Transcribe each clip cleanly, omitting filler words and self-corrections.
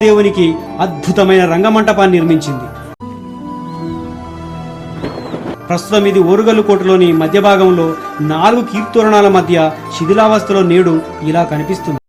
దేవునికి అద్భుతమైన రంగమంటపాన్ని నిర్మించింది. ప్రస్తుతం ఇది ఓరుగల్లు కోటలోని మధ్య భాగంలో 4 కీర్తోరణాల మధ్య శిథిలావస్థలో నేడు ఇలా కనిపిస్తుంది.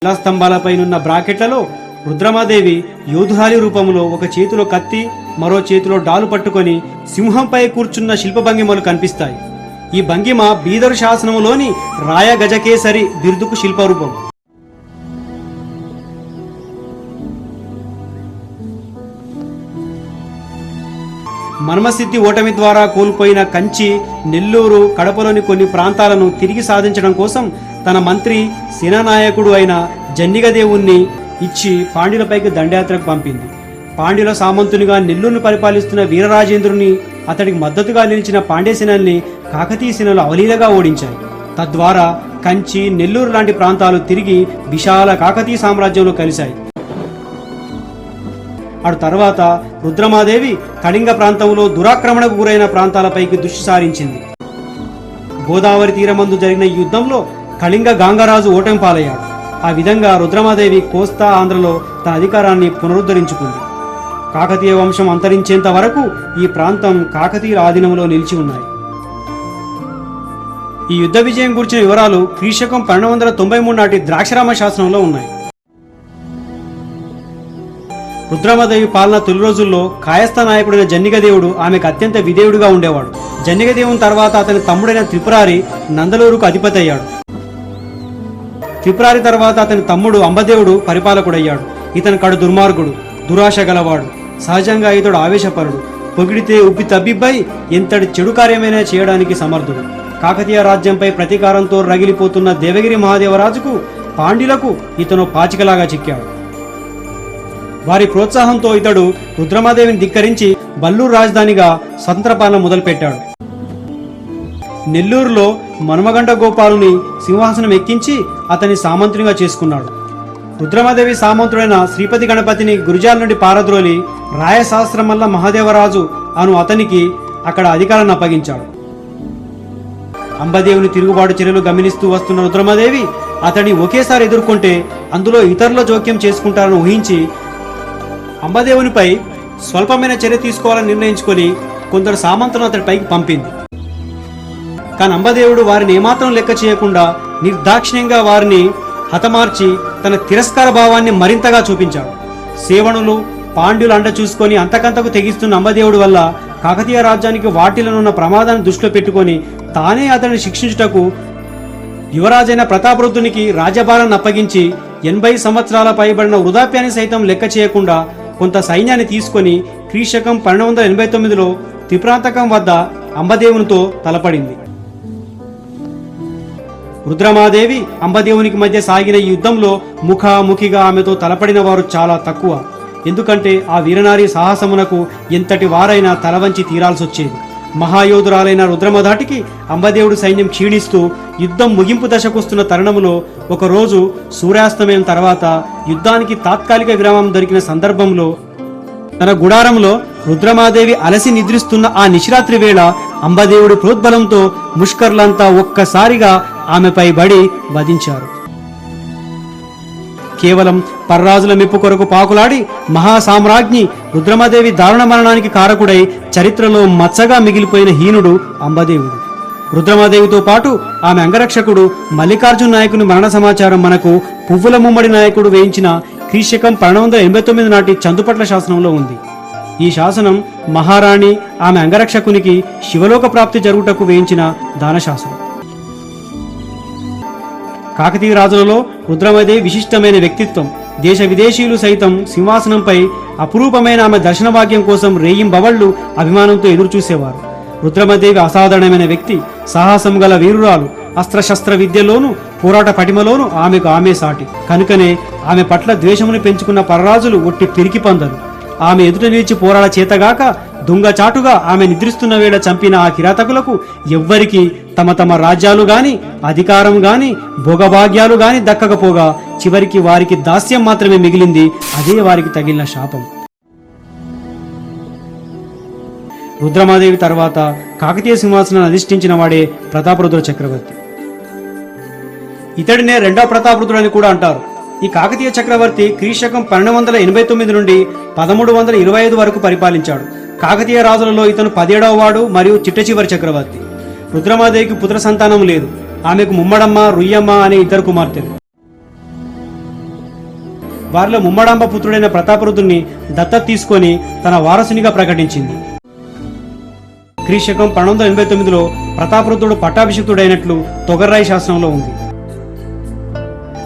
శిలాస్తంభాలపైనున్న బ్రాకెట్లలో రుద్రమాదేవి యోధురాలి రూపంలో ఒక చేతిలో కత్తి, మరో చేతిలో డాలు పట్టుకొని సింహంపై కూర్చున్న శిల్పభంగిమలు కనిపిస్తాయి. ఈ భంగిమ బీదరు శాసనంలోని రాయ గజకేసరి బిరుదుకు శిల్పరూపం. మర్మసిద్ధి ఓటమి ద్వారా కోల్పోయిన కంచి, నెల్లూరు, కడపలోని కొన్ని ప్రాంతాలను తిరిగి సాధించడం కోసం తన మంత్రి సేనానాయకుడు అయిన జన్నిగదేవుణ్ణి ఇచ్చి పాండ్యులపైకి దండయాత్రకు పంపింది. పాండ్యుల సామంతునిగా నెల్లూరును పరిపాలిస్తున్న వీరరాజేంద్రుని, అతడికి మద్దతుగా నిలిచిన పాండ్యసేనల్ని కాకతీయ సేనలు అవలీలగా ఓడించాయి. తద్వారా కంచి, నెల్లూరు లాంటి ప్రాంతాలు తిరిగి విశాల కాకతీయ సామ్రాజ్యంలో కలిశాయి. అటు తర్వాత రుద్రమాదేవి కళింగ ప్రాంతంలో దురాక్రమణకు గురైన ప్రాంతాలపైకి దృష్టి సారించింది. గోదావరి తీరమందు జరిగిన ఈ యుద్ధంలో కళింగ గాంగరాజు ఓటమి పాలయ్యాడు. ఆ విధంగా రుద్రమాదేవి కోస్తా, ఆంధ్రలో తన అధికారాన్ని పునరుద్ధరించుకుంది. కాకతీయ వంశం అంతరించేంత వరకు ఈ ప్రాంతం కాకతీయుల ఆధీనంలో నిలిచి ఉన్నాయి. ఈ యుద్ధ విజయం గురించిన వివరాలు క్రీశకం 1293 నాటి ద్రాక్షరామ శాసనంలో ఉన్నాయి. రుద్రమాదేవి పాలన తొలి రోజుల్లో కాయస్థ నాయకుడైన జన్నిగదేవుడు ఆమెకు అత్యంత విధేయుడుగా ఉండేవాడు. జన్నిగదేవుని తర్వాత అతని తమ్ముడైన త్రిపురారి నందలూరుకు అధిపతి అయ్యాడు. త్రిపురారి తర్వాత అతని తమ్ముడు అంబదేవుడు పరిపాలకుడయ్యాడు. ఇతని కడు దుర్మార్గుడు, దురాశ గలవాడు. సహజంగా ఇతడు ఆవేశపరుడు. పొగిడితే ఉబ్బి తబ్బిబ్బై ఎంతటి చెడు కార్యమైనా చేయడానికి సమర్థుడు. కాకతీయ రాజ్యంపై ప్రతీకారంతో రగిలిపోతున్న దేవగిరి మహాదేవరాజుకు, పాండ్యులకు ఇతను పాచికలాగా చిక్కాడు. వారి ప్రోత్సాహంతో ఇతడు రుద్రమాదేవిని ధిక్కరించి బల్లూరు రాజధానిగా స్వతంత్ర పాలన మొదలుపెట్టాడు. నెల్లూరులో మనుమగండ గోపాలుని సింహాసనం ఎక్కించి అతని సామంతునిగా చేసుకున్నాడు. రుద్రమాదేవి సామంతుడైన శ్రీపతి గణపతిని గురుజాల నుండి పారద్రోలి రాయశాస్త్రమల్ల మహాదేవరాజు అను అతనికి అక్కడ అధికారాన్ని అప్పగించాడు. అంబదేవుని తిరుగుబాటు చర్యలు గమనిస్తూ వస్తున్న రుద్రమాదేవి అతడిని ఒకేసారి ఎదుర్కొంటే అందులో ఇతరుల జోక్యం చేసుకుంటారని ఊహించి అంబదేవునిపై స్వల్పమైన చర్య తీసుకోవాలని నిర్ణయించుకొని కొందరు సామంతులను అతడిపైకి పంపింది. కానీ అంబదేవుడు వారిని ఏమాత్రం లెక్క చేయకుండా నిర్దాక్షిణ్యంగా వారిని హతమార్చి తన తిరస్కార భావాన్ని మరింతగా చూపించాడు. సేవణులు, పాండ్యులు అండ చూసుకొని అంతకంతకు తెగిస్తున్న అంబదేవుడు వల్ల కాకతీయ రాజ్యానికి వాటిలోనున్న ప్రమాదాన్ని దృష్టిలో పెట్టుకొని తానే అతన్ని శిక్షించుటకు యువరాజైన ప్రతాపరుద్రునికి రాజ్యభారాన్ని అప్పగించి 80 సంవత్సరాల పైబడిన వృధాప్యాన్ని సైతం లెక్క చేయకుండా కొంత సైన్యాన్ని తీసుకొని క్రీశకం 1289లో త్రిప్రాంతకం వద్ద అంబదేవునితో తలపడింది. రుద్రమాదేవి అంబదేవునికి మధ్య సాగిన ఈ యుద్ధంలో ముఖాముఖిగా ఆమెతో తలపడిన వారు చాలా తక్కువ. ఎందుకంటే ఆ వీరనారి సాహసమునకు ఎంతటి వారైనా తలవంచి తీరాల్సొచ్చేది. మహాయోధురాలైన రుద్రమధాటికి అంబదేవుడు సైన్యం క్షీణిస్తూ యుద్ధం ముగింపు దశకొస్తున్న తరుణములో ఒకరోజు సూర్యాస్తమయం తర్వాత యుద్ధానికి తాత్కాలిక విరామం దొరికిన సందర్భంలో తన గుడారంలో రుద్రమాదేవి అలసి నిద్రిస్తున్న ఆ నిశిరాత్రి వేళ అంబదేవుడి ప్రోద్బలంతో ముష్కర్లంతా ఒక్కసారిగా ఆమెపై బడి వధించారు. కేవలం పర్రాజుల మెప్పు కొరకు పాకులాడి మహాసామ్రాజ్ఞి రుద్రమాదేవి దారుణ మరణానికి కారకుడై చరిత్రలో మచ్చగా మిగిలిపోయిన హీనుడు అంబదేవుడు. రుద్రమాదేవితో పాటు ఆమె అంగరక్షకుడు మల్లికార్జున నాయకుని మరణ సమాచారం మనకు పువ్వుల ముమ్మడి నాయకుడు వేయించిన క్రీశకం 1289 నాటి చందుపట్ల శాసనంలో ఉంది. ఈ శాసనం మహారాణి ఆమె అంగరక్షకునికి శివలోక ప్రాప్తి జరుగుటకు వేయించిన దానశాసనం. కాకతీయ రాజులలో రుద్రమాదేవి విశిష్టమైన వ్యక్తిత్వం. దేశ విదేశీయులు సైతం సింహాసనంపై అపురూపమైన ఆమె దర్శన భాగ్యం కోసం రేయింబవళ్లు అభిమానంతో ఎదురుచూసేవారు. రుద్రమాదేవి అసాధారణమైన వ్యక్తి, సాహసం గల వీరురాలు. అస్త్రశస్త్ర విద్యలోను, పోరాట పటిమలోను ఆమెకు ఆమె సాటి. కనుకనే ఆమె పట్ల ద్వేషమును పెంచుకున్న పరరాజులు ఒట్టి పిరికి పందరు. ఆమె ఎదుట నిలిచి పోరాడ చేతగాక దొంగచాటుగా ఆమె నిద్రిస్తున్న వేళ చంపిన ఆ కిరాతకులకు ఎవ్వరికీ తమ తమ రాజ్యాలు గాని అధికారం గాని భోగభాగ్యాలు గాని దక్కకపోగా చివరికి వారికి దాస్యం మాత్రమే మిగిలింది. అదే వారికి తగిలిన శాపం. రుద్రమాదేవి తర్వాత కాకతీయ సింహాసనాన్ని అధిష్ఠించిన వాడే ప్రతాపరుద్ర చక్రవర్తి. ఇతడినే రెండవ ప్రతాపరుద్రుడు అని కూడా అంటారు. ఈ కాకతీయ చక్రవర్తి క్రీశకం 1289 నుండి 1325 వరకు పరిపాలించాడు. కాకతీయ రాజులలో ఇతను 17వ వాడు మరియు చిట్టచివరి చక్రవర్తి. రుద్రమాదేవికి పుత్ర సంతానం లేదు. ఆమెకు ముమ్మడమ్మ, రుయ్యమ్మ అనే ఇద్దరు కుమార్తెలు. వారిలో ముమ్మడాంబ పుత్రుడైన ప్రతాపరుద్రుని దత్తత తీసుకొని తన వారసునిగా ప్రకటించింది. క్రీశకం 1289లో ప్రతాపరుద్రుడు పట్టాభిషిక్తుడైనట్లు తొగర్రాయి శాసనంలో ఉంది.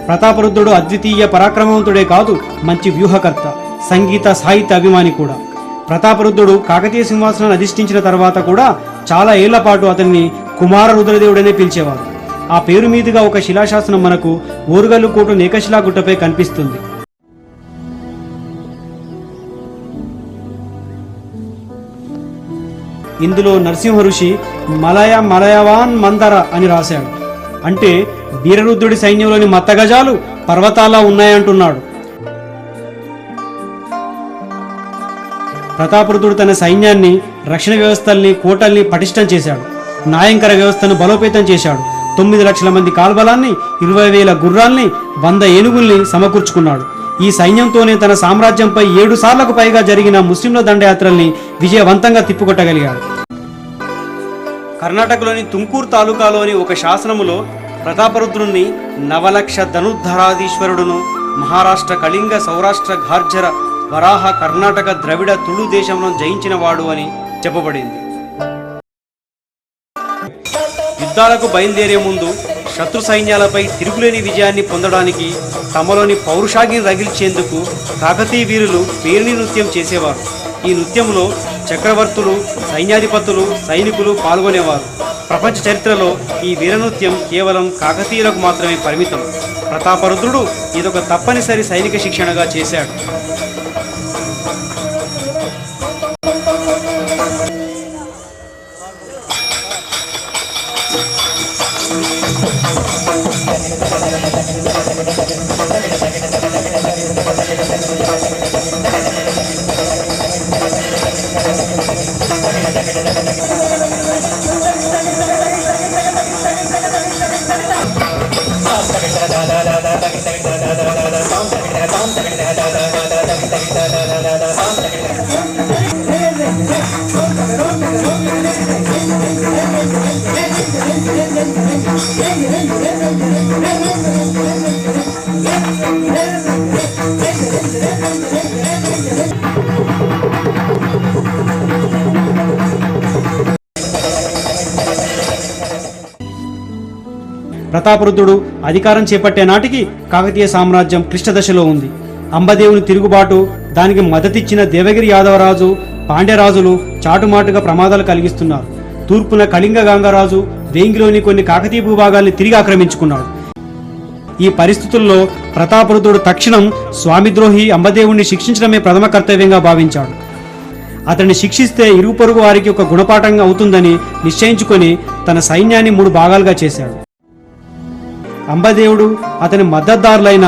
ప్రతాపరుద్రుడు అద్వితీయ పరాక్రమవంతుడే కాదు, మంచి వ్యూహకర్త, సంగీత సాహిత్య అభిమాని కూడా. ప్రతాపరుద్రుడు కాకతీయ సింహాసనాన్ని అధిష్ఠించిన తర్వాత కూడా చాలా ఏళ్ల పాటు అతన్ని కుమార రుద్రదేవుడనే పిలిచేవారు. ఆ పేరు మీదుగా ఒక శిలాశాసనం మనకు ఓరుగల్లుకోట ఏకశిలా గుట్టపై కనిపిస్తుంది. ఇందులో నరసింహ ఋషి మలయవాన్ మందర అని రాశాడు. అంటే వీరరుద్రుడి సైన్యంలోని మత్తగజాలు పర్వతాలా ఉన్నాయంటున్నాడు. ప్రతాపరుద్రుడు తన సైన్యాన్ని, రక్షణ వ్యవస్థల్ని, కోటల్ని పటిష్టం చేశాడు. న్యాయంకర వ్యవస్థను బలోపేతం చేశాడు. 9 లక్షల మంది కాల్బలాన్ని, 20,000 గుర్రాల్ని, 100 ఏనుగుల్ని సమకూర్చుకున్నాడు. ఈ సైన్యంతోనే తన సామ్రాజ్యంపై 7 సార్లకు పైగా జరిగిన ముస్లింల దండయాత్రల్ని విజయవంతంగా తిప్పుకొట్టగలిగాడు. కర్ణాటకలోని తుంకూరు తాలూకాలోని ఒక శాసనములో ప్రతాపరుద్రుణ్ణి నవలక్ష ధనుర్ధరాధీశ్వరుడును, మహారాష్ట్ర, కళింగ, సౌరాష్ట్ర, ఘార్జర, వరాహ, కర్ణాటక, ద్రవిడ, తుళు దేశంలో జయించిన వాడు అని చెప్పబడింది. యుద్ధాలకు బయలుదేరే ముందు శత్రు సైన్యాలపై తిరుగులేని విజయాన్ని పొందడానికి తమలోని పౌరుషాగ్ని రగిల్చేందుకు కాకతీయ వీరులు పేరిణి నృత్యం చేసేవారు. ఈ నృత్యంలో చక్రవర్తులు, సైన్యాధిపతులు, సైనికులు పాల్గొనేవారు. ప్రపంచ చరిత్రలో ఈ వీరనృత్యం కేవలం కాకతీయులకు మాత్రమే పరిమితం. ప్రతాపరుద్రుడు ఇదొక తప్పనిసరి సైనిక శిక్షణగా చేశాడు. ప్రతాపరుద్రుడు అధికారం చేపట్టే నాటికి కాకతీయ సామ్రాజ్యం క్లిష్ట దశలో ఉంది. అంబదేవుని తిరుగుబాటు, దానికి మద్దతిచ్చిన దేవగిరి యాదవరాజు, పాండ్యరాజులు చాటుమాటుగా ప్రమాదాలు కలిగిస్తున్నారు. తూర్పున కళింగ గంగరాజు వేంగిలోని కొన్ని కాకతీయ భూభాగాల్ని తిరిగి ఆక్రమించుకున్నాడు. ఈ పరిస్థితుల్లో ప్రతాపరుద్రుడు తక్షణం స్వామిద్రోహి అంబదేవుణ్ణి శిక్షించడమే ప్రథమ కర్తవ్యంగా భావించాడు. అతన్ని శిక్షిస్తే ఇరుగు పొరుగు వారికి ఒక గుణపాఠంగా అవుతుందని నిశ్చయించుకొని తన సైన్యాన్ని 3 భాగాలుగా చేశాడు. అంబదేవుడు అతని మద్దతుదారులైన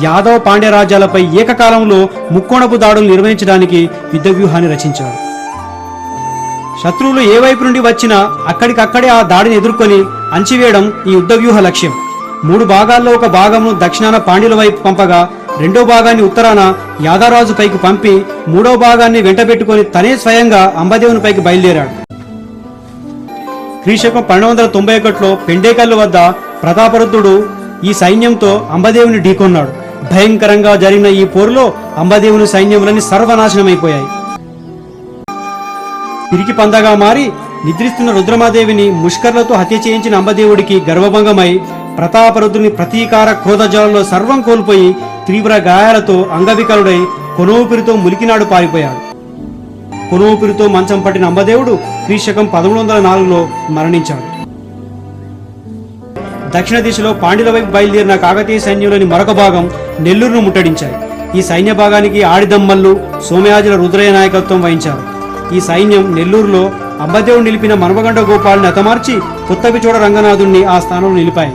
యాదవ, పాండ్య రాజ్యాలపై ఏకకాలంలో ముక్కోణపు దాడులు నిర్వహించడానికి యుద్ధ వ్యూహాన్ని రచించాడు. శత్రువులు ఏ వైపు నుండి వచ్చినా అక్కడికక్కడే ఆ దాడిని ఎదుర్కొని అణచివేయడం ఈ యుద్ధ వ్యూహ లక్ష్యం. 3 భాగాల్లో ఒక భాగంను దక్షిణాన పాండ్యుల వైపు పంపగా, రెండో భాగాన్ని ఉత్తరాన యాదవరాజు పైకి పంపి, 3వ భాగాన్ని వెంటబెట్టుకొని తనే స్వయంగా అంబదేవుని పైకి బయలుదేరాడు. క్రీశకం 1291లో పెండేకల్లు వద్ద ప్రతాపరుద్రుడు ఈ సైన్యంతో అంబదేవుని ఢీకొన్నాడు. భయంకరంగా జరిగిన ఈ పోరులో అంబదేవుని సైన్యములన్నీ సర్వనాశనమైపోయాయి. పిరికి పందగా మారి నిద్రిస్తున్న రుద్రమాదేవిని ముష్కర్లతో హత్య చేయించిన అంబదేవుడికి గర్వభంగమై ప్రతాపరుద్రుని ప్రతీకార క్రోధజాలంలో సర్వం కోల్పోయి తీవ్ర గాయాలతో అంగవికలుడై కొనూపిరితో ములికినాడు పారిపోయాడు. కొనూపిరితో మంచం పట్టిన అంబదేవుడు క్రీశకం 1304లో మరణించాడు. దక్షిణ దిశలో పాండ్యుల వైపు బయలుదేరిన కాకతీయ సైన్యంలోని మరొక భాగం నెల్లూరును ముట్టడించాయి. ఈ సైన్య భాగానికి ఆడిదమ్మల్లు, సోమయాజుల రుద్రయ్య నాయకత్వం వహించారు. ఈ సైన్యం నెల్లూరులో అంబదేవుడు నిలిపిన మనవగండ గోపాల్ని హతమార్చి కొత్తవిచోడ రంగనాథుణ్ణి ఆ స్థానంలో నిలిపాయి.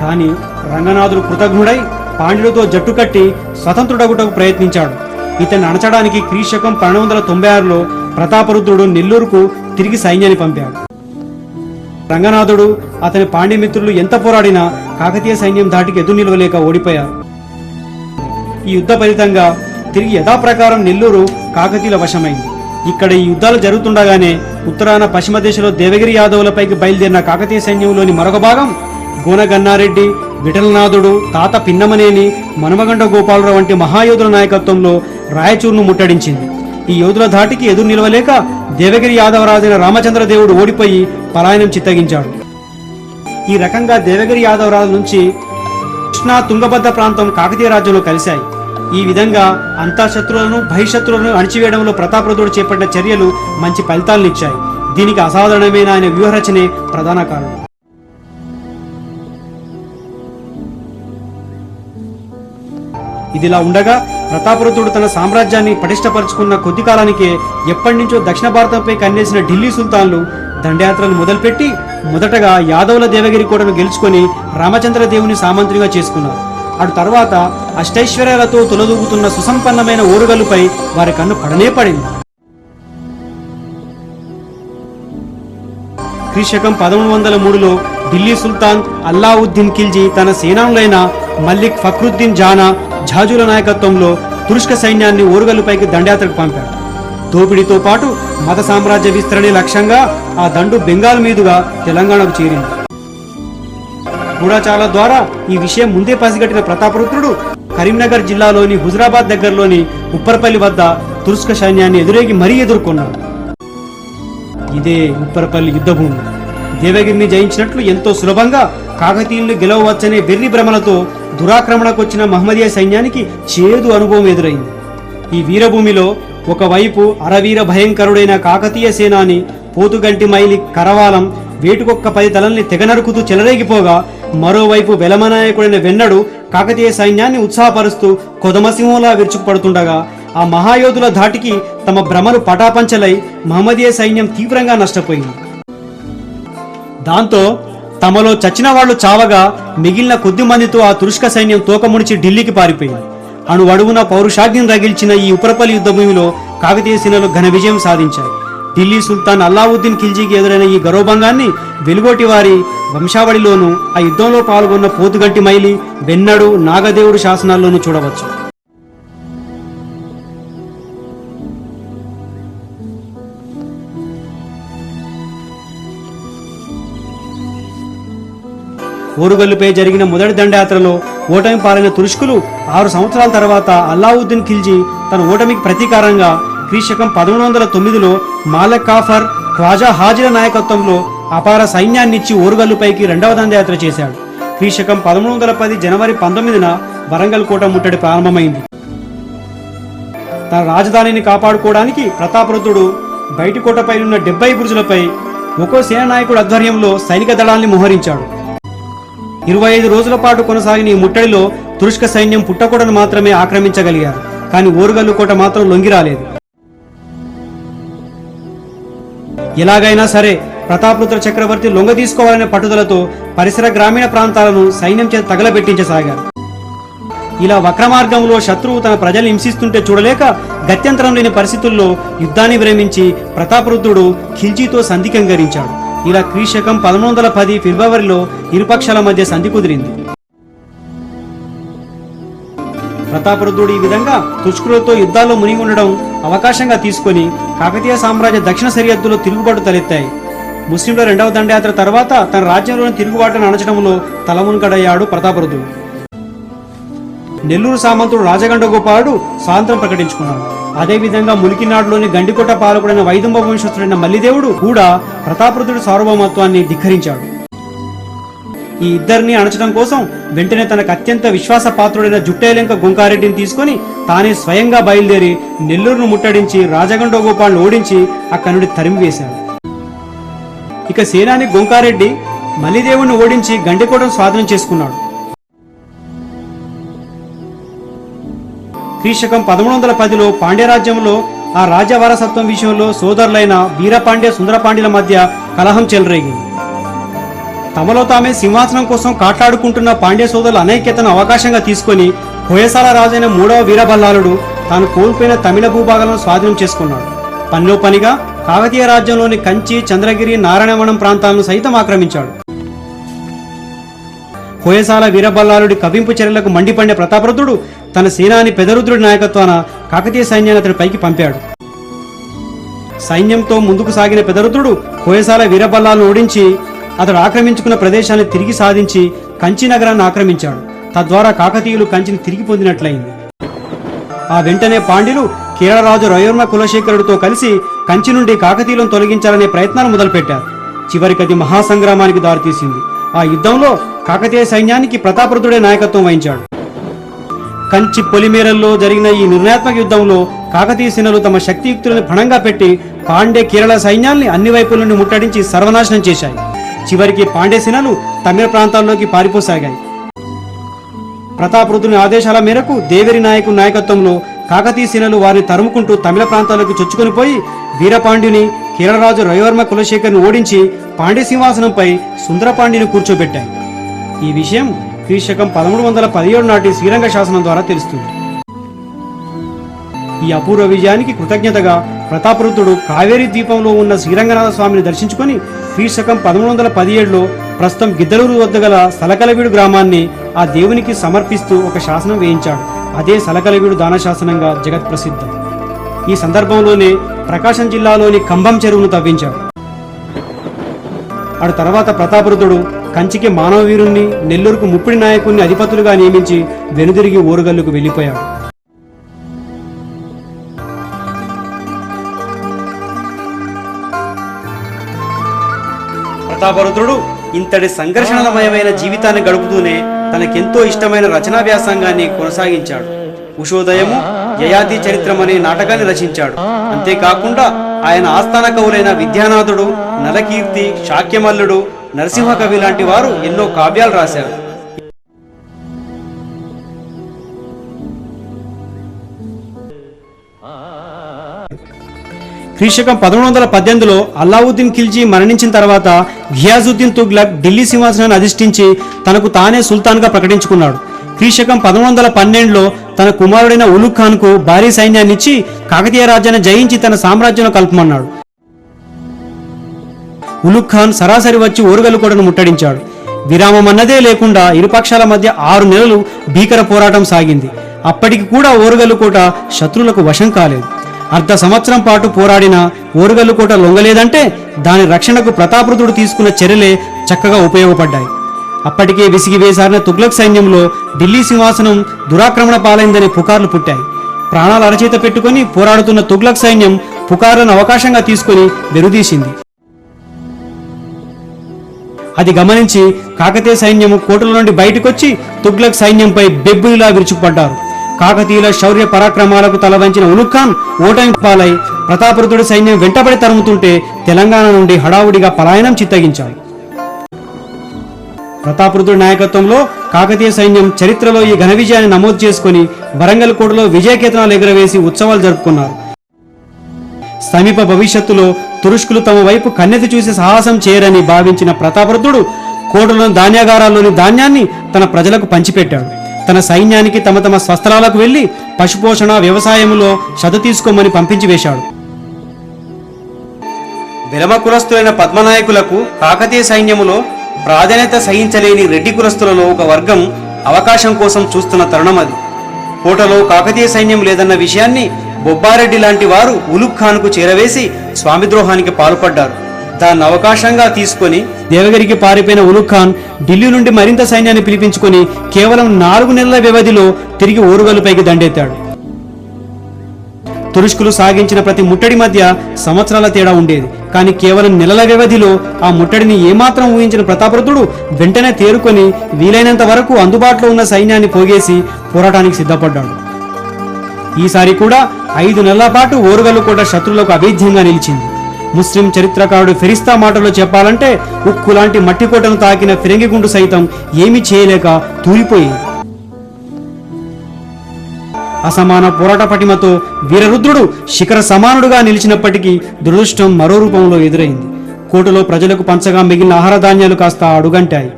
కానీ రంగనాథుడు కృతజ్ఞుడై పాండ్యులతో జట్టు కట్టి స్వతంత్రుడగుటకు ప్రయత్నించాడు. ఇతన్ని అణచడానికి క్రీశకం 1296లో ప్రతాపరుద్రుడు నెల్లూరుకు తిరిగి సైన్యాన్ని పంపాడు. రంగనాథుడు అతని పాండ్యమిత్రులు ఎంత పోరాడినా కాకతీయ సైన్యం ధాటికి ఎదురు నిలవలేక ఓడిపోయారు. ఈ యుద్ధ ఫలితంగా తిరిగి యథాప్రకారం నెల్లూరు కాకతీయుల వశమైంది. ఇక్కడ ఈ యుద్ధాలు జరుగుతుండగానే ఉత్తరాన పశ్చిమ దిశలో దేవగిరి యాదవులపైకి బయలుదేరిన కాకతీయ సైన్యంలోని మరొక భాగం గోనగన్నారెడ్డి, విఠలనాథుడు, తాత పిన్నమనేని, మనుమగండ గోపాలరావు వంటి మహాయోధుల నాయకత్వంలో రాయచూరును ముట్టడించింది. ఈ యోధుల ధాటికి ఎదురు నిలవలేక దేవగిరి యాదవరాజైన రామచంద్రదేవుడు ఓడిపోయి పలాయనం చిత్తగించాడు. ఈ రకంగా దేవగిరి యాదవరాజు నుంచి కృష్ణా తుంగభద్ర ప్రాంతం కాకతీయ రాజ్యంలో కలిశాయి. ఈ విధంగా అంతఃశత్రువులను బహిశత్రువులను అణిచివేయడంలో ప్రతాపరుద్రుడు చేపట్టిన చర్యలు మంచి ఫలితాలనిచ్చాయి. దీనికి అసాధారణమైన ఆయన వ్యూహరచనే ప్రధాన కారణం. ఇదిలా ఉండగా ప్రతాపరుద్రుడు తన సామ్రాజ్యాన్ని పటిష్టపరుచుకున్న కొద్ది కాలానికే ఎప్పటి నుంచో దక్షిణ భారతంపై కన్నేసిన ఢిల్లీ సుల్తాన్లు దండయాత్రలు మొదలుపెట్టి మొదటగా యాదవుల దేవగిరి కోటను గెలుచుకొని రామచంద్రదేవుని సామంత్రిగా చేసుకున్నారు. అటు తర్వాత అష్టైశ్వర్యాలతో తొలదూగుతున్న సుసంపన్నమైన ఓరుగల్లుపై వారి కన్ను పడనే పడింది. క్రీశకం 1103లో ఢిల్లీ సుల్తాన్ అల్లావుద్దీన్ ఖిల్జీ తన సేనానులైన మల్లిక్ ఫక్రుద్దీన్ జానా, ఝాజుల నాయకత్వంలో తురుష్క సైన్యాన్ని ఓరుగల్లుపైకి దండయాత్రకు పంపాడు. దోపిడీతో పాటు మత సామ్రాజ్య విస్తరణే లక్ష్యంగా ఆ దండు బెంగాల్ మీదుగా తెలంగాణకు చేరింది. గూఢచారుల ద్వారా ఈ విషయం ముందే పసిగట్టిన ప్రతాపరుద్రుడు కరీంనగర్ జిల్లాలోని హుజరాబాద్ దగ్గరలోని ఉప్పరపల్లి వద్ద తురుష్క సైన్యాన్ని ఎదురేగి మరీ ఎదుర్కొన్నాడు. ఇదే ఉప్పరపల్లి యుద్ధభూమి. దేవగిరిని జయించినట్లు ఎంతో సులభంగా కాకతీయుల్ని గెలవవచ్చనే వెర్రి భ్రమలతో దురాక్రమణకొచ్చిన మహమ్మదీయ సైన్యానికి చేదు అనుభవం ఎదురైంది. ఈ వీరభూమిలో ఒకవైపు అరవీర భయంకరుడైన కాకతీయ సేనాని పోతుగంటి మైలి కరవాలం వేటుకొక్క 10 తలల్ని తెగనరుకుతూ చెలరేగిపోగా, మరోవైపు వెలమనాయకుడైన వెన్నడు కాకతీయ సైన్యాన్ని ఉత్సాహపరుస్తూ కొదమసింహంలా విరుచుకుపడుతుండగా, ఆ మహాయోధుల ధాటికి తమ భ్రమలు పటాపంచలై మహమ్మదీయ సైన్యం తీవ్రంగా నష్టపోయింది. దాంతో తమలో చచ్చిన వాళ్లు చావగా మిగిలిన కొద్ది మందితో ఆ తురుష్క సైన్యం తోకముడిచి ఢిల్లీకి పారిపోయింది. అణువడుగున పౌరుషాగ్ని రగిల్చిన ఈ ఉపరపల్లి యుద్ధభూమిలో కాకతీయ సేనలు ఘన విజయం సాధించాయి. ఢిల్లీ సుల్తాన్ అల్లావుద్దీన్ ఖిల్జీకి ఎదురైన ఈ గౌరవభంగాన్ని వెలుగోటి వారి వంశావళిలోనూ ఆ యుద్ధంలో పాల్గొన్న పోతుగంటి మైలి, వెన్నడు, నాగదేవుడు శాసనాల్లోనూ చూడవచ్చు. ఓరుగల్లుపై జరిగిన మొదటి దండయాత్రలో ఓటమి పాలైన తురుష్కులు 6 సంవత్సరాల తర్వాత అల్లావుద్దీన్ ఖిల్జీ తన ఓటమికి ప్రతీకారంగా క్రీశకం 1109లో మాలక్ కాఫర్, ఖ్వాజా హాజీల నాయకత్వంలో అపార సైన్యాన్నిచ్చి ఓరుగల్లుపైకి రెండవ దండయాత్ర చేశాడు. క్రీశకం 1310 జనవరి 19న వరంగల్ కోట ముట్టడి ప్రారంభమైంది. తన రాజధానిని కాపాడుకోవడానికి ప్రతాపరుద్రుడు బయటి కోటపై ఉన్న 70 బురుజులపై ఒక్కో సేనానాయకుడు ఆధ్వర్యంలో సైనిక దళాల్ని మోహరించాడు. 25 రోజుల పాటు కొనసాగిన ఈ ముట్టడిలో తురుష్క సైన్యం పుట్టకోటను మాత్రమే ఆక్రమించగలిగారు. కానీ ఓరుగల్లు కోట మాత్రం లొంగిరాలేదు. ఎలాగైనా సరే ప్రతాపరుద్ర చక్రవర్తి లొంగ తీసుకోవాలనే పట్టుదలతో పరిసర గ్రామీణ ప్రాంతాలను సైన్యం చేత తగలబెట్టించసాగారు. ఇలా వక్రమార్గంలో శత్రువు తన ప్రజలు హింసిస్తుంటే చూడలేక గత్యంతరం లేని పరిస్థితుల్లో యుద్ధాన్ని విరమించి ప్రతాపరుద్రుడు ఖిల్జీతో సంధికంగరించాడు. ఇలా క్రీశకం 1110 ఫిబ్రవరిలో ఇరుపక్షాల మధ్య సంధి కుదిరింది. ప్రతాపరుద్రుడు ఈ విధంగా తుష్కులతో యుద్ధాల్లో మునిగి ఉండడం అవకాశంగా తీసుకుని కాకతీయ సామ్రాజ్య దక్షిణ సరిహద్దులో తిరుగుబాటు తలెత్తాయి. ముస్లింల రెండవ దండయాత్ర తర్వాత తన రాజ్యంలోని తిరుగుబాటును అణచడంలో తలమునకడయ్యాడు ప్రతాపరుద్రుడు. నెల్లూరు సామంతుడు రాజగండ గోపాలుడు స్వాతంత్రం ప్రకటించుకున్నాడు. అదేవిధంగా ములికినాడులోని గండికోట పాలకుడైన వైదుంబ వంశస్థుడైన మల్లిదేవుడు కూడా ప్రతాపరుద్రుడి సార్వభౌమత్వాన్ని ధిక్కరించాడు. ఈ ఇద్దరిని అణచడం కోసం వెంటనే తనకు అత్యంత విశ్వాసపాత్రుడైన జుట్టేలెంక గొంకారెడ్డిని తీసుకుని తానే స్వయంగా బయలుదేరి నెల్లూరును ముట్టడించి రాజగండ గోపాలను ఓడించి అక్కడి నుండి తరిమివేశాడు. ఇక సేనాని గొంకారెడ్డి మల్లిదేవుడిని ఓడించి గండికోటను స్వాధీనం చేసుకున్నాడు. క్రీశకం 1110లో పాండ్యరాజ్యంలో ఆ రాజ్య వారసత్వం విషయంలో సోదరులైన వీరపాండ్య సుందరపాండ్యుల మధ్య కలహం చెలరేగింది. తమలో తామే సింహాసనం కోసం కాట్లాడుకుంటున్న పాండ్య సోదరుల అనైక్యతను అవకాశంగా తీసుకొని హొయసాల రాజైన 3వ వీరబల్లాలుడు తాను కోల్పోయిన తమిళ భూభాగాలను స్వాధీనం చేసుకున్నాడు. పనిలో పనిగా కాకతీయ రాజ్యంలోని కంచి, చంద్రగిరి, నారాయణవనం ప్రాంతాలను సైతం ఆక్రమించాడు. హొయసాల వీరబల్లాలుడి కవింపు చర్యలకు మండిపడిన ప్రతాపరుద్రుడు తన సేనాని పెదరుద్రుడి నాయకత్వాన కాకతీయ సైన్యాన్ని అతడి పైకి పంపాడు. సైన్యంతో ముందుకు సాగిన పెదరుద్రుడు హొయసాల వీరబల్లాలను ఓడించి అతడు ఆక్రమించుకున్న ప్రదేశాన్ని తిరిగి సాధించి కంచి నగరాన్ని ఆక్రమించాడు. తద్వారా కాకతీయులు కంచిని తిరిగి పొందినట్లయింది. ఆ వెంటనే పాండ్యులు కేరళరాజు రయోర్మ కులశేఖరుడితో కలిసి కంచి నుండి కాకతీయులను తొలగించాలనే ప్రయత్నాలు మొదలుపెట్టారు. చివరికి అది మహాసంగ్రామానికి దారితీసింది. ఆ యుద్ధంలో కాకతీయ సైన్యానికి ప్రతాపరుద్రుడే నాయకత్వం వహించాడు. కంచి పొలిమేరల్లో జరిగిన ఈ నిర్ణయాత్మక యుద్ధంలో కాకతీయ సేనలు తమ శక్తియుక్తులను పణంగా పెట్టి పాండ్య కేరళ సైన్యాల్ని అన్ని వైపుల నుండి ముట్టడించి సర్వనాశనం చేశాయి. చివరికి పాండ్య సేనలు తమిళ ప్రాంతాల్లోకి పారిపోసాగాయి. ప్రతాపరుద్రుని ఆదేశాల మేరకు దేవేరి నాయకు నాయకత్వంలో కాకతీయ సేనలు వారిని తరుముకుంటూ తమిళ ప్రాంతాలకు చొచ్చుకొని పోయి వీరపాండ్యుని, కేరళరాజు రవివర్మ కులశేఖర్ని ఓడించి పాండ్య సింహాసనంపై సుందరపాండ్యుని కూర్చోబెట్టాయి. ఈ విషయం క్రీశకం 1317 నాటి శ్రీరంగ శాసనం ద్వారా తెలుస్తుంది. ఈ అపూర్వ విజయానికి కృతజ్ఞతగా ప్రతాపరుద్రుడు కావేరీ ద్వీపంలో ఉన్న శ్రీరంగనాథ స్వామిని దర్శించుకొని క్రీశకం 1317లో ప్రస్తుతం గిద్దలూరు వద్ద గల సలకలవీడు గ్రామాన్ని ఆ దేవునికి సమర్పిస్తూ ఒక శాసనం వేయించాడు. అదే సలకలవీడు దాన శాసనంగా జగత్ ప్రసిద్ధం. ఈ సందర్భంలోనే ప్రకాశం జిల్లాలోని కంభం చెరువును తవ్వించాడు. అటు తర్వాత ప్రతాపరుద్రుడు కంచికి మానవవీరుణ్ణి, నెల్లూరుకు ముప్పిడి నాయకుణ్ణి అధిపతులుగా నియమించి వెనుదిరిగి ఓరుగల్లుకు వెళ్లిపోయాడు. ప్రతాపరుద్రుడు ఇంతటి సంఘర్షణమయమైన జీవితాన్ని గడుపుతూనే తనకెంతో ఇష్టమైన రచనా వ్యాసంగాన్ని కొనసాగించాడు. ఉషోదయము, యయాతి చరిత్రం అనే నాటకాన్ని రచించాడు. అంతేకాకుండా ఆయన ఆస్థాన కవులైన విద్యానాథుడు, నలకీర్తి, శాక్యమల్లుడు, నరసింహ కవి లాంటి వారు ఎన్నో కావ్యాలు రాశారు. క్రీశకం 1118లో అల్లావుద్దీన్ ఖిల్జీ మరణించిన తర్వాత ఘియాజుద్దీన్ తుగ్లక్ ఢిల్లీ సింహాసనాన్ని అధిష్ఠించి తనకు తానే సుల్తాన్గా ప్రకటించుకున్నాడు. క్రీశకం 1112లో తన కుమారుడైన ఉలుగ్ ఖాన్కు భారీ సైన్యాన్నిచ్చి కాకతీయ రాజ్యాన్ని జయించి తన సామ్రాజ్యంలో కలుపుమన్నాడు. ఉలుగ్ ఖాన్ సరాసరి వచ్చి ఓరుగల్లుకోటను ముట్టడించాడు. విరామం అన్నదే లేకుండా ఇరుపక్షాల మధ్య 6 నెలలు భీకర పోరాటం సాగింది. అప్పటికి కూడా ఓరుగల్లుకోట శత్రువులకు వశం కాలేదు. అర్ధ సంవత్సరం పాటు పోరాడిన ఓరుగల్లుకోట లొంగలేదంటే దాని రక్షణకు ప్రతాపరుద్రుడు తీసుకున్న చర్యలే చక్కగా ఉపయోగపడ్డాయి. అప్పటికే విసిగివేసారిన తుగ్లక్ సైన్యంలో ఢిల్లీ సింహాసనం దురాక్రమణ పాలైందనే పుకార్లు పుట్టాయి. ప్రాణాలు అరచేత పెట్టుకుని పోరాడుతున్న తుగ్లక్ సైన్యం పుకార్లను అవకాశంగా తీసుకుని వెనుదీసింది. అది గమనించి కాకతీయ సైన్యము కోటల నుండి బయటకొచ్చి తుగ్లక్ సైన్యంపై బెబ్బులిలా విరుచుకుపడ్డారు. కాకతీయుల శౌర్య పరాక్రమాలకు తలవంచిన ఉలుగ్ ఖాన్ ఓటమి పాలై ప్రతాపరుద్రుడి సైన్యం వెంటబడి తరుముతుంటే తెలంగాణ నుండి హడావుడిగా పలాయనం చిత్తగించాడు. ప్రతాపరుద్రుడి నాయకత్వంలో కాకతీయ సైన్యం చరిత్రలో ఈ ఘన విజయాన్ని నమోదు చేసుకుని వరంగల్ కోటలో విజయకేతనాలు ఎగురవేసి ఉత్సవాలు జరుపుకున్నారు. సమీప భవిష్యత్తులో తురుష్కులు తమ వైపు కన్నెత్తి చూసి సాహసం చేయరని భావించిన ప్రతాపరుద్రుడు కోటలోని ధాన్యాగారాల్లోని ధాన్యాన్ని తన ప్రజలకు పంచిపెట్టాడు. తన సైన్యానికి తమ తమ స్వస్థలాలకు వెళ్లి పశుపోషణ, వ్యవసాయంలో శ్రద్ధ తీసుకోమని పంపించి వేశాడు. విరమ కులస్తులైన పద్మనాయకులకు కాకతీయ సైన్యములో ప్రాధాన్యత సహించలేని రెడ్డి కులస్తులలో ఒక వర్గం అవకాశం కోసం చూస్తున్న తరుణం అది. కోటలో కాకతీయ సైన్యం లేదన్న విషయాన్ని బొబ్బారెడ్డి లాంటి వారు ఉలుగ్ ఖాన్కు చేరవేసి స్వామిద్రోహానికి పాల్పడ్డారు. దాన్ని అవకాశంగా తీసుకొని దేవగిరికి పారిపోయిన ఉలుగ్ ఖాన్ ఢిల్లీ నుండి మరింత సైన్యాన్ని పిలిపించుకొని కేవలం 4 నెలల వ్యవధిలో తిరిగి ఓరుగల్లుపైకి దండెత్తాడు. తురుష్కులు సాగించిన ప్రతి ముట్టడి మధ్య సంవత్సరాల తేడా ఉండేది. కానీ కేవలం నెలల వ్యవధిలో ఆ ముట్టడిని ఏమాత్రం ఊహించిన ప్రతాపరుద్రుడు వెంటనే తేరుకొని వీలైనంత వరకు అందుబాటులో ఉన్న సైన్యాన్ని పోగేసి పోరాటానికి సిద్ధపడ్డాడు. ఈసారి కూడా 5 నెలల పాటు ఓరుగల్లుకోట శత్రువులకు అభేద్యంగా నిలిచింది. ముస్లిం చరిత్రకారుడు ఫెరిస్తా మాటలో చెప్పాలంటే ఉక్కు లాంటి మట్టికోటను తాకిన ఫిరంగిగుండు సైతం ఏమీ చేయలేక తూలిపోయింది. అసమాన పోరాట పటిమతో వీరరుద్రుడు శిఖర సమానుడుగా నిలిచినప్పటికీ దురదృష్టం మరో రూపంలో ఎదురైంది. కోటలో ప్రజలకు పంచగా మిగిలిన ఆహార ధాన్యాలు కాస్త అడుగంటాయి.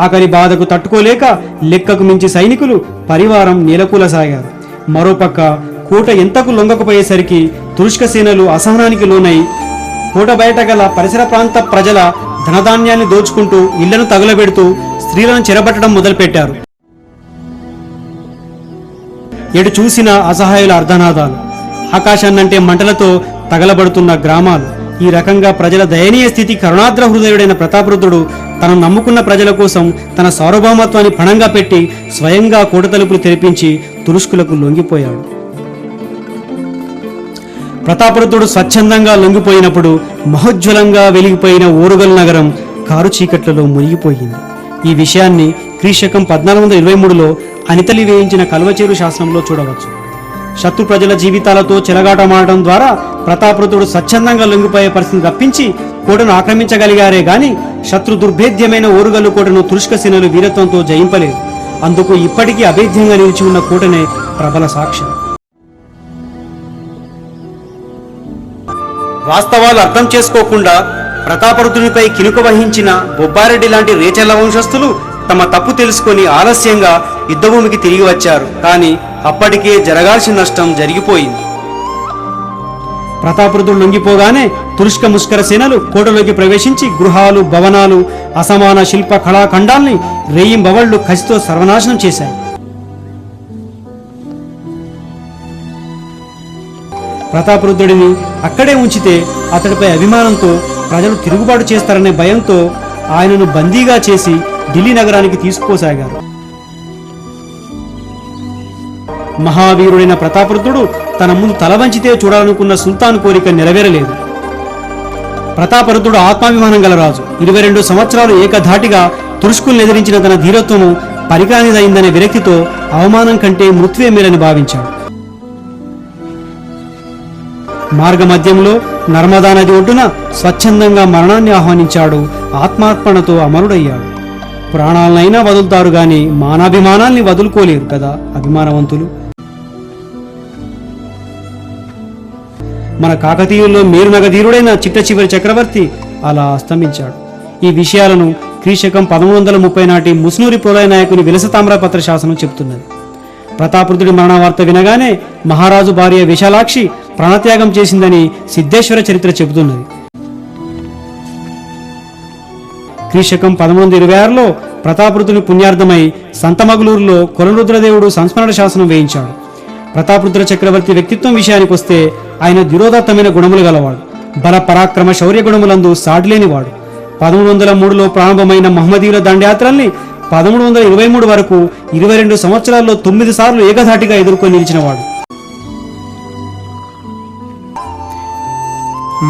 ఆఖరి బాధకు తట్టుకోలేక లెక్కకు మించి సైనికులు పరివారం నేలకూలసాగారు. మరోపక్క కోట ఎంతకు లొంగకపోయేసరికి తురుష్క సేనలు అసహనానికి లోనై కోట బయట గల పరిసర ప్రాంత ప్రజల ధనధాన్యాన్ని దోచుకుంటూ ఇళ్లను తగులబెడుతూ స్త్రీలను చెరబట్టడం మొదలుపెట్టారు. ఎటు చూసిన అసహాయుల అర్ధనాదాలు, ఆకాశాన్నంటే మంటలతో తగలబడుతున్న గ్రామాలు. ఈ రకంగా ప్రజల దయనీయ స్థితి కరుణాద్ర హృదయుడైన ప్రతాపరుద్రుడు తను నమ్ముకున్న ప్రజల కోసం తన సార్వభౌమత్వాన్ని పణంగా పెట్టి స్వయంగా కోట తలుపులు తెరిపించి తురుష్కులకు లొంగిపోయాడు. ప్రతాపరుద్రుడు స్వచ్ఛందంగా లొంగిపోయినప్పుడు మహోజ్వలంగా వెలిగిపోయిన ఓరుగల్ నగరం కారు చీకట్లలో మునిగిపోయింది. ఈ విషయాన్ని క్రీశకం 1423లో అనితలి వేయించిన కల్వచేరు శాసనంలో చూడవచ్చు. శత్రు ప్రజల జీవితాలతో చెలగాటమాడటం ద్వారా ప్రతాపరుద్రుడు స్వచ్ఛందంగా లొంగిపోయే పరిస్థితిని తప్పించి కోటను ఆక్రమించగలిగారే గాని శత్రు దుర్భేద్యమైన ఓరుగల్లు కోటను తురుష్క సేనలు వీరత్వంతో జయింపలేదు. అందుకు ఇప్పటికీ అభేద్యంగా నిలిచి ఉన్న కోటనే ప్రబల సాక్ష్యం. వాస్తవాలు అర్థం చేసుకోకుండా ప్రతాపరుద్రునిపై కినుక వహించిన బొబ్బారెడ్డి లాంటి రేచర్ల వంశస్థులు తమ తప్పు తెలుసుకొని ఆలస్యంగా యుద్ధభూమికి తిరిగి వచ్చారు. కానీ అప్పటికే జరగాల్సిన నష్టం జరిగిపోయింది. ప్రతాపరుద్రుడు లొంగిపోగానే తురుష్క ముష్కర సేనలు కోటలోకి ప్రవేశించి గృహాలు, భవనాలు, అసమాన శిల్ప కళాఖండాల్ని రేయింబవళ్లు కసితో సర్వనాశనం చేశాయి. ప్రతాపరుద్రుడిని అక్కడే ఉంచితే అతడిపై అభిమానంతో ప్రజలు తిరుగుబాటు చేస్తారనే భయంతో ఆయనను బందీగా చేసి ఢిల్లీ నగరానికి తీసుకుపోసాగారు. మహావీరుడైన ప్రతాపరుద్రుడు తన ముందు తల వంచితే చూడాలనుకున్న సుల్తాన్ కోరిక నెరవేరలేదు. ప్రతాపరుద్రుడు ఆత్మాభిమానం గల రాజు. 22 సంవత్సరాలు ఏకధాటిగా తురుష్కుల్ని ఎదిరించిన తన ధీరత్వము పరికానిదైందనే విరక్తితో అవమానం కంటే మృత్యువే మేలని భావించాడు. మార్గమధ్యంలో నర్మదా నది ఒడ్డున స్వచ్ఛందంగా మరణాన్ని ఆహ్వానించాడు. ఆత్మార్పణతో అమరుడయ్యాడు. ప్రాణాలనైనా వదులుతారు గాని మానాభిమానాల్ని వదులుకోలేరు కదా అభిమానవంతులు. మన కాకతీయుల్లో మేరునగధీరుడైన చిట్ట చివరి చక్రవర్తి అలా అస్తమించాడు. ఈ విషయాలను క్రీశకం 1130 నాటి ముస్నూరి ప్రోలయ నాయకుని విలసతామ్రపత్ర శాసనం చెప్తున్నది. ప్రతాపరుద్రుడి మరణ వార్త వినగానే మహారాజు భార్య విశాలాక్షి ప్రాణత్యాగం చేసిందని సిద్ధేశ్వర చరిత్ర చెబుతున్నది. క్రీశకం 1126లో ప్రతాపరుద్రుని పుణ్యార్థమై సంతమగులూరులో కొలరుద్రదేవుడు సంస్మరణ శాసనం వేయించాడు. ప్రతాపరుద్ర చక్రవర్తి వ్యక్తిత్వం విషయానికి వస్తే ఆయన ధిరోదాత్తమైన గుణములు గలవాడు. బల పరాక్రమ శౌర్య గుణములందు సాటిలేనివాడు. 1303లో ప్రారంభమైన మహమ్మదీయుల దండయాత్రల్ని 1323 వరకు 22 సంవత్సరాల్లో 9 సార్లు ఏకధాటిగా ఎదుర్కొని నిలిచినవాడు.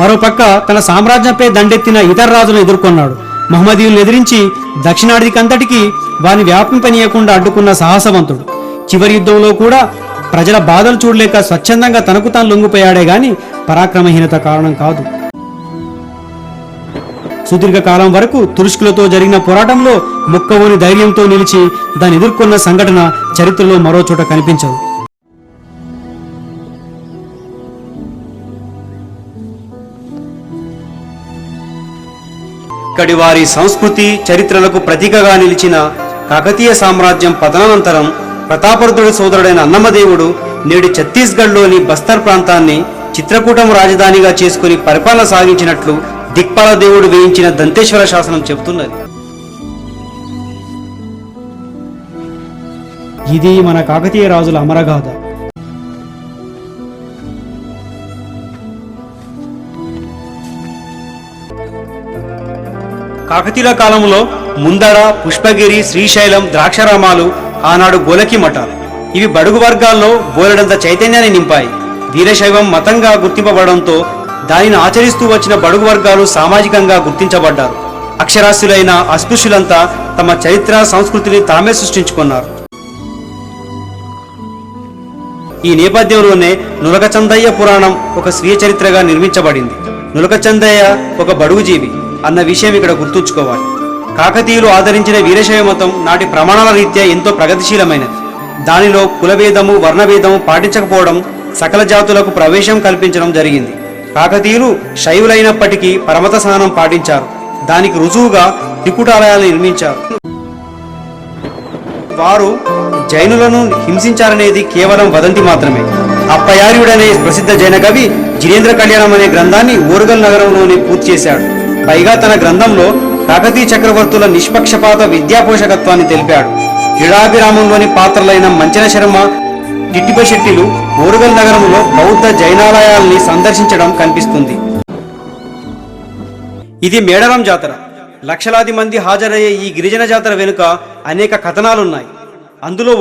మరోపక్క తన సామ్రాజ్యంపై దండెత్తిన ఇతర రాజులను ఎదుర్కొన్నాడు. మహమ్మదీయులను ఎదిరించి దక్షిణాదికంతటికి వారిని వ్యాపింపనీయకుండా అడ్డుకున్న సాహసవంతుడు. చివరి యుద్ధంలో కూడా ప్రజల బాధలు చూడలేక స్వచ్ఛందంగా తనకు తాను లొంగిపోయాడే గాని పరాక్రమహీనత కారణం కాదు. సుదీర్ఘకాలం వరకు తురుష్కులతో జరిగిన పోరాటంలో మొక్కవోని ధైర్యంతో నిలిచి దాన్ని ఎదుర్కొన్న సంఘటన చరిత్రలో మరో చోట కనిపించదు. ఇక్కడి వారి సంస్కృతి చరిత్రలకు ప్రతీకగా నిలిచిన కాకతీయ సామ్రాజ్యం పతనానంతరం ప్రతాపరుద్రుడి సోదరుడైన అన్నమదేవుడు నేడు ఛత్తీస్గఢ్లోని బస్తర్ ప్రాంతాన్ని చిత్రకూటం రాజధానిగా చేసుకుని పరిపాలన సాగించినట్లు దిక్పాల దేవుడు వేయించిన దంతేశ్వర శాసనం చెబుతున్నది. ఇది మన కాకతీయ రాజుల అమరగాథ. కాకతీయుల కాలంలో ముందడ, పుష్పగిరి, శ్రీశైలం, ద్రాక్షారామాలు ఆనాడు గోలకి మఠాలు. ఇవి బడుగు వర్గాల్లో బోలెడంత చైతన్యాన్ని నింపాయి. వీరశైవం మతంగా గుర్తింపబడంతో దానిని ఆచరిస్తూ వచ్చిన బడుగు వర్గాలు సామాజికంగా గుర్తించబడ్డారు. అక్షరాస్యులైన అస్పృశ్యులంతా తమ చరిత్ర సంస్కృతిని తామే సృష్టించుకున్నారు. ఈ నేపథ్యంలోనే నులకచందయ్య పురాణం ఒక స్వీయ చరిత్రగా నిర్మించబడింది. నులకచందయ్య ఒక బడుగు జీవి అన్న విషయం ఇక్కడ గుర్తుంచుకోవాలి. కాకతీయులు ఆదరించిన వీరశైవ మతం నాటి ప్రమాణాల రీత్యా ఎంతో ప్రగతిశీలమైనది. దానిలో కులభేదము వర్ణభేదము పాటించకపోవడం సకల జాతులకు ప్రవేశం కల్పించడం జరిగింది. కాకతీయులు శైవులైనప్పటికీ పరమత సహనం పాటించారు. దానికి రుజువుగా త్రికుటాలయాలను నిర్మించారు. వారు జైనులను హింసించారనేది కేవలం వదంతి మాత్రమే. అప్పయార్యుడనే ప్రసిద్ధ జైన కవి జినేంద్ర కళ్యాణం అనే గ్రంథాన్ని ఓరుగల్ నగరంలోనే పూర్తి చేశాడు. పైగా తన గ్రంథంలో కాకతీయ చక్రవర్తుల నిష్పక్షపాత విద్యాపోషకత్వాన్ని తెలిపాడు. క్రీడాభిరామంలోని పాత్రలైన మంచన శర్మ, టిట్టిప శెట్టిలు ఓరుగల్ నగరంలో బౌద్ధ జైనాలయాల్ని సందర్శించడం కనిపిస్తుంది. ఇది మేడారం జాతర. లక్షలాది మంది హాజరయ్యే ఈ గిరిజన జాతర వెనుక అనేక కథనాలున్నాయి. అందులో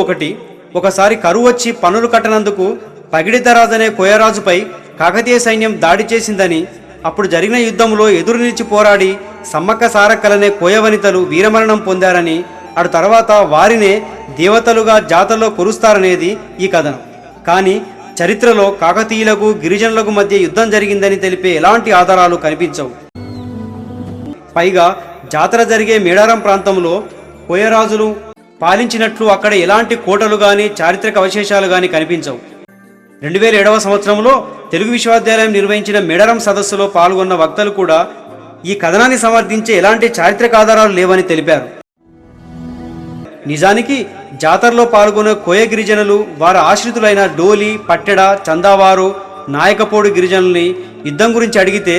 ఒకసారి కరువు వచ్చి పనులు కట్టనందుకు పగిడితరాజనే కోయరాజుపై కాకతీయ సైన్యం దాడి చేసిందని, అప్పుడు జరిగిన యుద్ధంలో ఎదురు నిలిచి పోరాడి సమ్మక్క సారక్కలనే కోయవనితలు వీరమరణం పొందారని, అటు తర్వాత వారినే దేవతలుగా జాతరలో కొలుస్తారనేది ఈ కథనం. కానీ చరిత్రలో కాకతీయులకు గిరిజనులకు మధ్య యుద్ధం జరిగిందని తెలిపే ఎలాంటి ఆధారాలు కనిపించవు. పైగా జాతర జరిగే మేడారం ప్రాంతంలో కోయరాజులు పాలించినట్లు అక్కడ ఎలాంటి కోటలు గాని చారిత్రక అవశేషాలు గాని కనిపించవు. 2007వ సంవత్సరంలో తెలుగు విశ్వవిద్యాలయం నిర్వహించిన మేడారం సదస్సులో పాల్గొన్న వక్తలు కూడా ఈ కథనాన్ని సమర్థించే ఎలాంటి చారిత్రక ఆధారాలు లేవని తెలిపారు. నిజానికి జాతరలో పాల్గొనే కోయ గిరిజనులు వారి ఆశ్రితులైన డోలి, పట్టెడ, చందావారు, నాయకపోడు గిరిజనుల్ని యుద్ధం గురించి అడిగితే